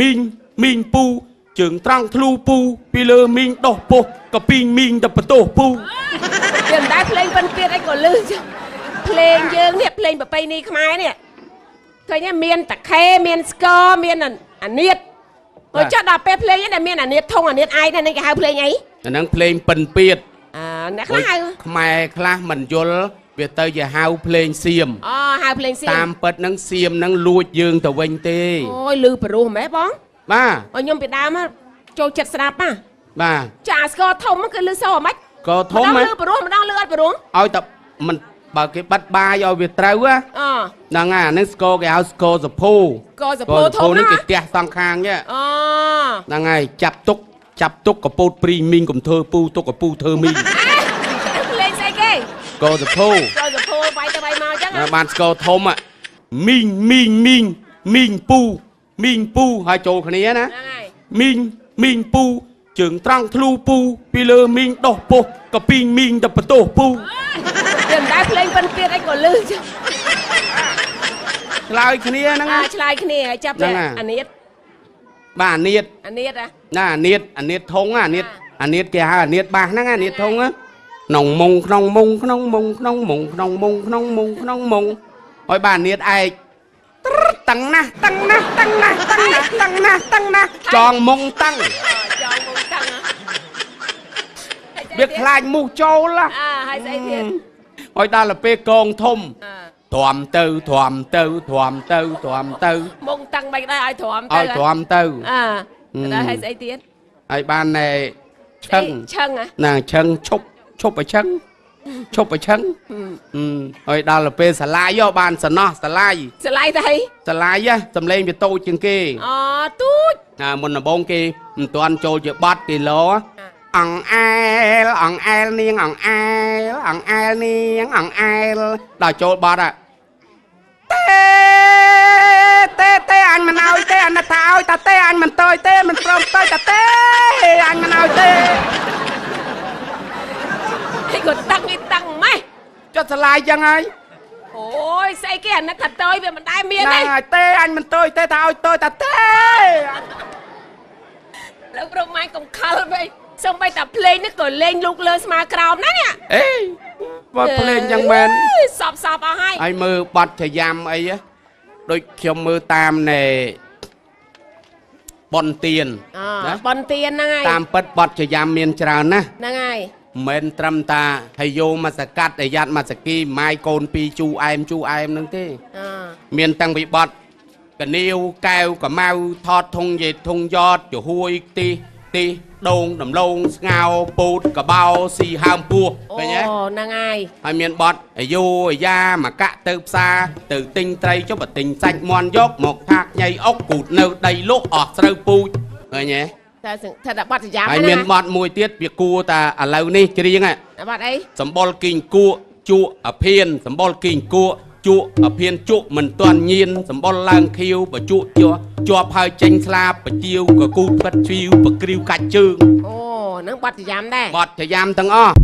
មីងពូជើងត្រង់ធ្លូពូពីលើមីងដោះពោះក៏ពីងមីងទៅបន្ទោសពូយើងដែរភ្លេងពិនទៀតអីក៏លឺចឹងភ្លេងយើងនេះភ្លេងប្រពៃណីខ្មែរនេះឃើញមានតាខេមានស្គរមានអានៀតហើយចុះដល់ពេលភ្លេងនេះមានអានៀតធំអានៀតឯងនេះគេហៅភ្លេងអីអាហ្នឹងភ្លេងពិនពៀតអ្នកខ្លះហៅខ្មែរខ្លះមិនយល់វាទៅជាហៅភ្លេងសៀមហៅភ្លេងសៀមតាមពិតហ្នឹងសៀមហ្នឹងលួចយើងទៅវិញទេអូយលឺព្រោះម៉េះបងបាទខ្ញុំពីដើមចូលចិត្តស្ដាប់បាទចាស្គរធំគឺលឺសូហ្មិចក៏ធំលឺព្រោះម្ដងលឺអត់ព្រោះឲ្យតែមិនបើគេបាត់បាយឲ្យវាត្រូវហ្នឹងហើយអានេះស្គរគេហៅស្គរសភូធំហ្នឹងគេផ្ទះសងខាងហ្នឹងហើយចាប់ទុកកពូតព្រីមីងកុំធ្វើពូទុកកពូធ្វើមីងលេងស្អីគេស្គរសភូវាយទៅវាយមកអញ្ចឹងបានស្គរធំមីងពូហើយចូលគ្នាណាមីងពូជើងត្រង់ធ្លូពូពីលើមីងដោះពោះក៏ពីងមីងទៅបន្ទោសពូយើងដែរភ្លេងពិនទៀតអីក៏លឺចឹងឆ្លើយគ្នាហ្នឹងឆ្លើយគ្នាហើយចាប់អានៀតបាទអានៀតណាអានៀតធំអានៀតគេហៅអានៀតបាសហ្នឹងអានៀតធំក្នុងមុងហើយបាទអានៀតឯកតឹងណាស់ចងមុងតឹងវាខ្លាចមូសចូលហើយស្អីទៀតហើយដល់ទៅពេលកងធំទ្រាំទៅមុងតឹងមិនដែរឲ្យទ្រាំទៅដល់ហើយស្អីទៀតហើយបានឈឹងណាឈឹងឈប់ឲ្យឈឹងហើយដល់ទៅពេលស្លាយបានសំណោះស្លាយទៅស្លាយសំលេងវាតូចជាងគេទូចមុនដំបូងគេមិនទាន់ចូលជាបាត់គេលោអង្អែលនាងអង្អែលដល់ចូលបាត់ទេអញមិនឲ្យទេអាណិតថាឲ្យតាទេអញមិនតើទេមិនព្រមទៅតាទេអញមិនឲ្យទេឯគាត់តាំងម៉េះចុះឆ្លាយចឹងហើយអូយស្អីគេអាណិតថាតើវាមិនដែរមានទេអញមិនតើទេថាឲ្យតើតាទេលើប្រមាញ់កំខលវិញសំបីតាភ្លេងនេះក៏លេងលូកលើស្មាក្រោមណានេះអេបើភ្លេងចឹងមែនសពអស់ហើយមើលបាត់ចយ៉ាំអីដូចខ្ញុំមើលតាមនៃបនទៀនហ្នឹងហើយតាមពិតបាត់ចយ៉ាំមានច្រើនណាស់ហ្នឹងហើយមិនត្រឹមតាហើយយោមកសកាត់អាយ៉ាត់មកសគីម៉ាយកូនពីរជូអែមហ្នឹងទេមានតាំងពីបាត់កនាវកែវកម៉ៅថតធុងយេធុងយ៉តជហួយទីដូងដំឡូងស្ងោពូតកបោស៊ីហើមពោះឃើញទេហ្នឹងហើយមានបត់អាយោអាយ៉ាមកកាក់ទៅផ្សារទៅទិញត្រីចុះបើទិញសាច់មន់យកមកថាកញ៉ៃអុកពូតនៅដីលក់អស់ស្រូវពូជឃើញទេថាតែបាត់យ៉ាហើយមានបាត់មួយទៀតវាគួរតាឥឡូវនេះច្រៀងបាត់អីសម្បុរគីងគួជក់អភៀនសម្បុរគីងគួជក់អភៀនជក់មិនទាន់ញៀនសម្បុរឡើងខៀវបជក់ជាប់ហើយចេញស្លាបបជាវក៏គូតផ្ិតជ្រាវបក្រាវកាច់ជើងហ្នឹងបាត់ចយ៉ាំដែរបាត់ចយ៉ាំទាំងអស់